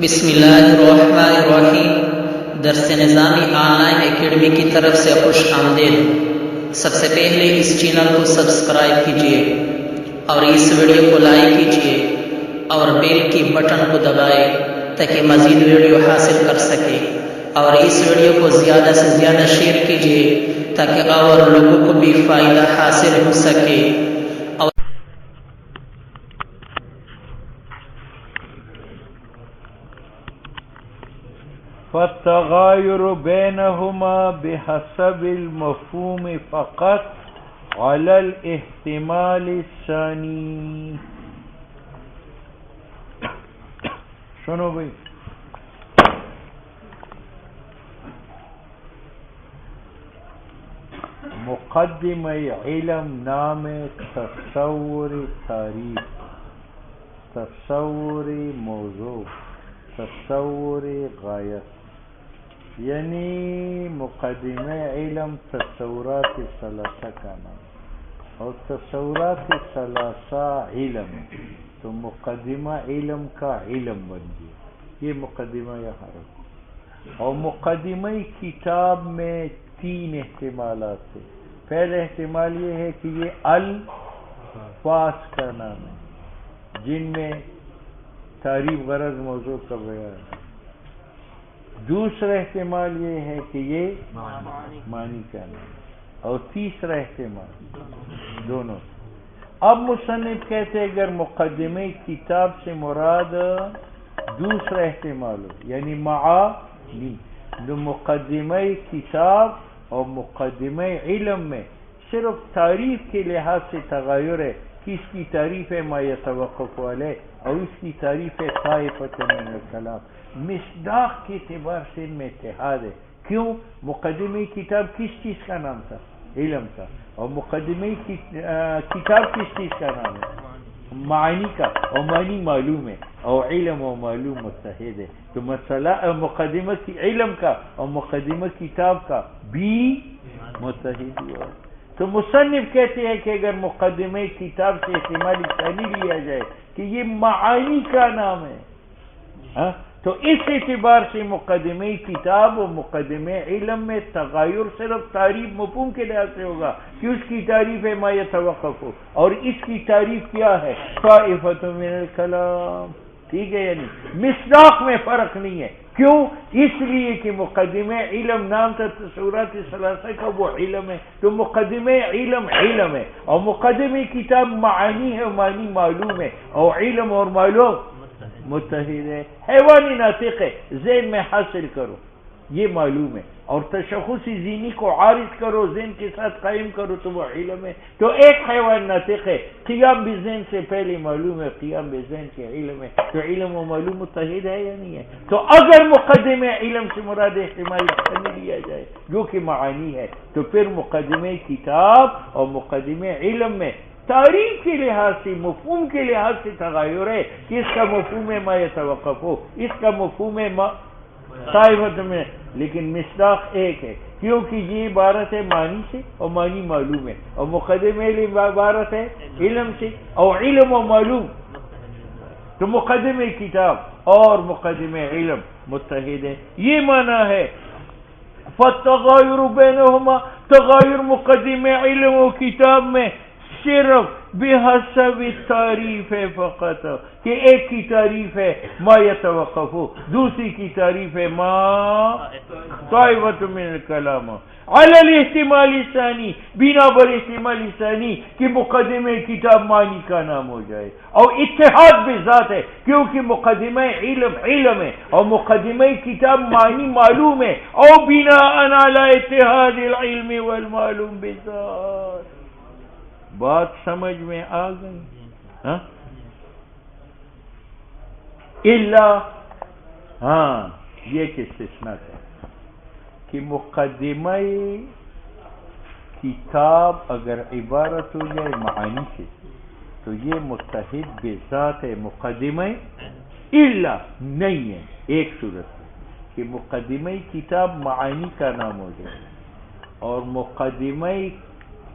بسم اللہ الرحمن الرحیم۔ درس نظامی آن لائن اکیڈمی کی طرف سے خوش آمدید۔ سب سے پہلے اس چینل کو سبسکرائب کیجیے اور اس ویڈیو کو لائک کیجیے اور بیل کی بٹن کو دبائے تاکہ مزید ویڈیو حاصل کر سکے، اور اس ویڈیو کو زیادہ سے زیادہ شیئر کیجیے تاکہ اور لوگوں کو بھی فائدہ حاصل ہو سکے۔ فالتغاير بينهما بحسب المفهوم فقط على الاحتمال الثاني۔ سنو بھائی، مقدمہ علم نام تصور تعریف، تصور موضوع، تصور غایت، یعنی مقدمہ علم تصورات ثلاثہ کا نام، اور تصورات ثلاثہ علم ہے، تو مقدمہ علم کا علم بن گیا۔ یہ مقدمہ یہاں رکھو۔ اور مقدمہ کتاب میں تین احتمالات ہیں۔ پہلا احتمال یہ ہے کہ یہ الفاظ کا نام ہے جن میں تعریف، غرض، موضوع کا بیان ہے۔ دوسرا احتمال یہ ہے کہ یہ معنی کا نام ہے، اور تیسرا احتمال دونوں۔ اب مصنف کہتے ہیں اگر مقدمہ کتاب سے مراد دوسرا احتمال ہو، یعنی معانی، جو مقدمہ کتاب اور مقدمہ علم میں صرف تعریف کے لحاظ سے تغیر ہے کہ اس کی تعریف ہے ما یتوقف علیہ، اور اس کی تعریف ہے طائفۃ من الکلام، مصداق کے اعتبار سے ان میں اتحاد ہے۔ کیوں؟ مقدمہ کتاب کس چیز کا نام تھا؟ علم کا، اور مقدمہ کتاب کس چیز کا نام ہے؟ معنی کا، اور معنی معلوم ہے، اور علم و معلوم متحد ہے۔ تو مسئلہ مقدمہ کی علم کا اور مقدمہ کتاب کا بھی متحد ہوا۔ تو مصنف کہتے ہیں کہ اگر مقدمہ کتاب سے احتمال ثانی لیا جائے کہ یہ معانی کا نام ہے، تو اس اعتبار سے مقدمہ کتاب و مقدمہ علم میں تغیر صرف تعریف مفہوم کے لحاظ سے ہوگا کہ اس کی تعریف ہے ما یتوقف ہو، اور اس کی تعریف کیا ہے؟ طائفۃ من الکلام۔ ٹھیک ہے، یعنی مصداق میں فرق نہیں ہے۔ کیوں؟ اس لیے کہ مقدمہ علم نام تھا تصورات ثلاثہ کا، وہ علم ہے، تو مقدمہ علم علم ہے، اور مقدمہ کتاب معانی ہے، معنی معلوم ہے، اور علم اور معلوم متحد ہے۔ حیوانی ناطق ہے، ذہن میں حاصل کرو، یہ معلوم ہے، اور تشخصی ذہنی کو عارض کرو، ذہن کے ساتھ قائم کرو، تو وہ علم ہے۔ تو ایک حیوان ناطق ہے، قیام بذہن سے پہلے معلوم ہے، قیام بذہن کے علم ہے، تو علم و معلوم متحد ہے یا نہیں ہے؟ تو اگر مقدمہ علم سے مراد احتمال ثانی لیا جائے جو کہ معانی ہے، تو پھر مقدمہ کتاب اور مقدمہ علم میں تعریف کے لحاظ سے، مفہوم کے لحاظ سے تغیر ہے کہ اس کا مفہوم ہے ما یتوقف ہو، اس کا مفہوم ہے طائفۃ میں، لیکن مصداق ایک ہے، کیونکہ یہ عبارت ہے معنی سے اور معنی معلوم ہے، اور مقدمہ علم عبارت ہے علم سے اور علم و معلوم، تو مقدمہ کتاب اور مقدمہ علم متحد ہے۔ یہ معنی ہے فالتغایر بینہما، تغایر مقدمہ علم و کتاب میں صرف بحسب تعریف ہے فقط، کہ ایک کی تعریف ہے ما یتوقف، دوسری کی تعریف ہے ما طائفۃ من الکلام، علی الاحتمال الثانی، بنا بر احتمال ثانی کہ مقدمہ کتاب معنی کا نام ہو جائے، اور اتحاد بذات ہے کیونکہ مقدمہ علم علم ہے اور مقدمہ کتاب معنی معلوم ہے، اور بنا علی اتحاد العلم والمعلوم بذات۔ بات سمجھ میں آ گئی؟ یہ کہ استثناء ہے کہ مقدمہ کتاب اگر عبارت ہو جائے معانی سے تو یہ متحد بذات ہے، مقدمہ الا نہیں ہے۔ ایک صورت ہے کہ مقدمہ کتاب معانی کا نام ہو جائے اور مقدمہ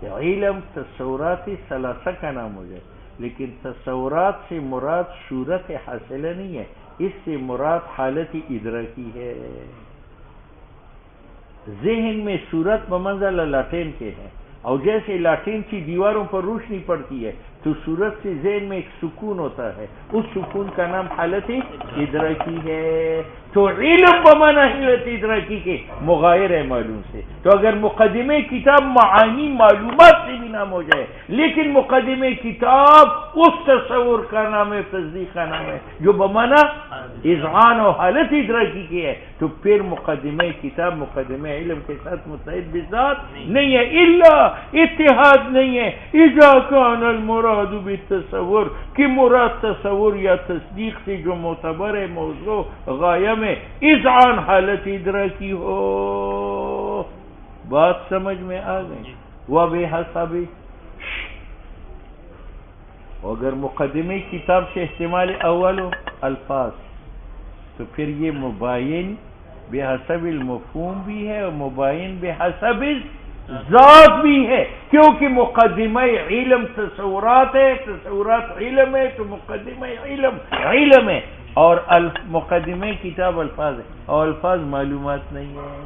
علم تصورات ثلاثہ کا نام ہو جائے، لیکن تصورات سے مراد صورت حاصلہ نہیں ہے، اس سے مراد حالت ادراکی ہے. ذہن میں صورت بمنزل لاٹین کے ہے، اور جیسے لاٹین کی دیواروں پر روشنی پڑتی ہے تو صورت سے ذہن میں ایک سکون ہوتا ہے، اس سکون کا نام حالت ادراکی ہے. تو علم بمعنی حالت ادراکی کے مغایر ہے معلوم سے. تو اگر مقدمہ کتاب معانی معلومات سے بھی نام ہو جائے، لیکن مقدمہ کتاب اس تصور کا نام ہے، تصدیق کا نام ہے جو بمعنی اذعان و حالت ادراکی کی ہے، تو پھر مقدمہ کتاب مقدمہ علم کے ساتھ متحد بذات نہیں ہے، الا اتحاد نہیں ہے. اذا کان المراد بالتصور کہ مراد تصور یا تصدیق سے جو معتبر ہے موضوع غایہ میں اذعان حالت ادراکی ہو. بات سمجھ میں آ گئی. وبحسب، اگر مقدمہ کتاب سے احتمال اول ہو الفاظ، تو پھر یہ مباین بحسب المفہوم بھی ہے اور مباین بحسب ذات بھی ہے، کیونکہ مقدمہ علم تصورات ہے، تصورات علم ہے، تو مقدمہ علم علم ہے، اور مقدمہ کتاب الفاظ ہے، اور الفاظ معلومات نہیں ہے.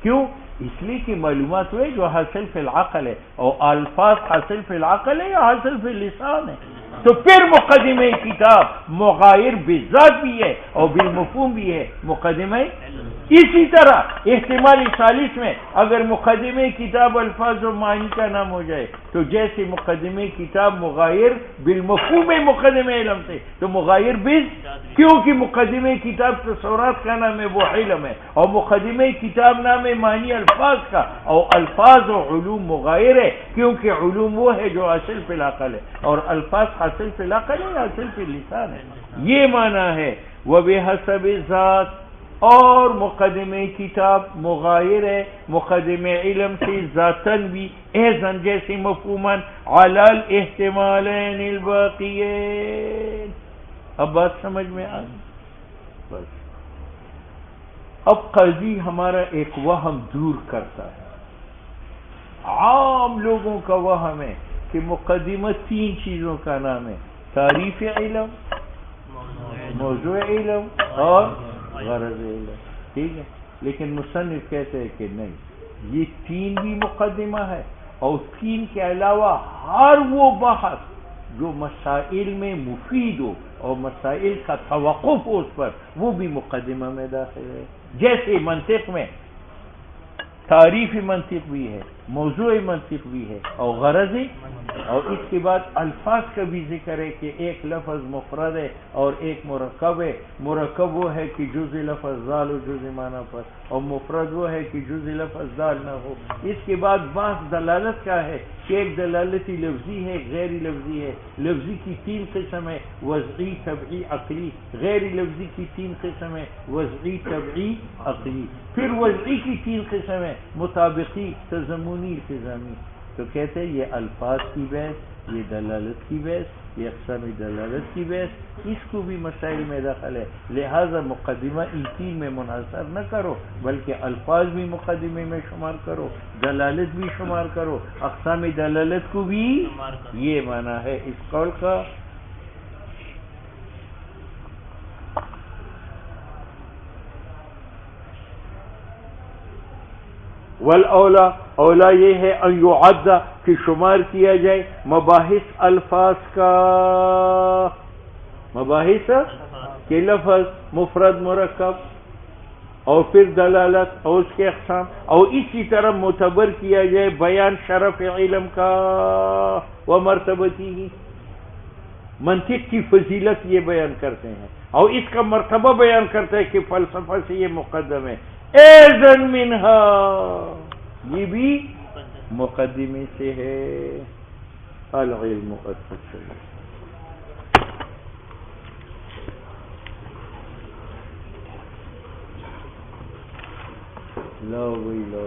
کیوں؟ اس لیے کہ معلومات ہوئے جو حاصل فی العقل ہے، اور الفاظ حاصل فی العقل ہے یا حاصل فی اللسان ہے. تو پھر مقدمہ کتاب مغایر بالذات بھی ہے اور بالمفہوم بھی ہے مقدمہ. اسی طرح احتمال ثالث میں اگر مقدمہ کتاب الفاظ و معنی کا نام ہو جائے، تو جیسے مقدمہ کتاب مغایر بالمفہوم مقدمہ علم سے، تو مغایر کیونکہ مقدمہ کتاب تصورات کا نام ہے وہ علم ہے، اور مقدمہ کتاب نام ہے معنی الفاظ کا، اور الفاظ و علوم مغایر ہے کیونکہ علوم وہ ہے جو حاصل فی العقل ہے، اور الفاظ حاصل فی العقل ہے حاصل فی اللسان ہے. یہ معنی ہے. وبحسب ذات، اور مقدمہ کتاب مغایر ہے مقدمہ علم سے ذاتاً بھی، ایضاً جیسے مفہوماً علی الاحتمالین الباقیین. اب بات سمجھ میں آ گئی. بس اب قاضی ہمارا ایک وہم دور کرتا ہے. عام لوگوں کا وہم ہے کہ مقدمہ تین چیزوں کا نام ہے: تعریف علم، موضوع علم اور غرض علم. ٹھیک ہے، لیکن مصنف کہتے ہیں کہ نہیں، یہ تین بھی مقدمہ ہے، اور تین کے علاوہ ہر وہ بحث جو مسائل میں مفید ہو اور مسائل کا توقف ہو اس پر، وہ بھی مقدمہ میں داخل ہے. جیسے منطق میں تعریفی منطق بھی ہے، موضوعی منطق بھی ہے اور غرضی. اور اس کے بعد الفاظ کا بھی ذکر ہے کہ ایک لفظ مفرد ہے اور ایک مرکب ہے. مرکب وہ ہے کہ جزء لفظ دال و جزء معنی پر، اور مفرد وہ ہے کہ جزء لفظ دال نہ ہو. اس کے بعد بحث دلالت کا ہے کہ ایک دلالتی لفظی ہے، غیر لفظی ہے. لفظی کی تین قسم ہے: وضعی، طبعی، عقلی. غیر لفظی کی تین قسم ہے: وضعی، طبعی، عقلی. پھر وضعی کی تین قسم ہے: مطابقی، تضمنی، التزامی. تو کہتے ہیں یہ الفاظ کی بحث، یہ دلالت کی بحث، یہ اقسام دلالت کی بحث، اس کو بھی مسائل میں داخل ہے. لہذا مقدمہ ان تین میں منحصر نہ کرو، بلکہ الفاظ بھی مقدمے میں شمار کرو، دلالت بھی شمار کرو، اقسام دلالت کو بھی. یہ معنی ہے اس قول کا. والاولا، اولا یہ ہے ان یعد کہ شمار کیا جائے مباحث الفاظ کا، مباحث کے لفظ مفرد، مرکب اور پھر دلالت اور اس کے اقسام، اور اسی طرح معتبر کیا جائے بیان شرف علم کا و مرتبتی ہی. منطق کی فضیلت یہ بیان کرتے ہیں اور اس کا مرتبہ بیان کرتے ہیں کہ فلسفہ سے یہ مقدم ہے. ایذن منہا، یہ بھی مقدمے سے ہے. العلم قد فصل. لو بھائی لو.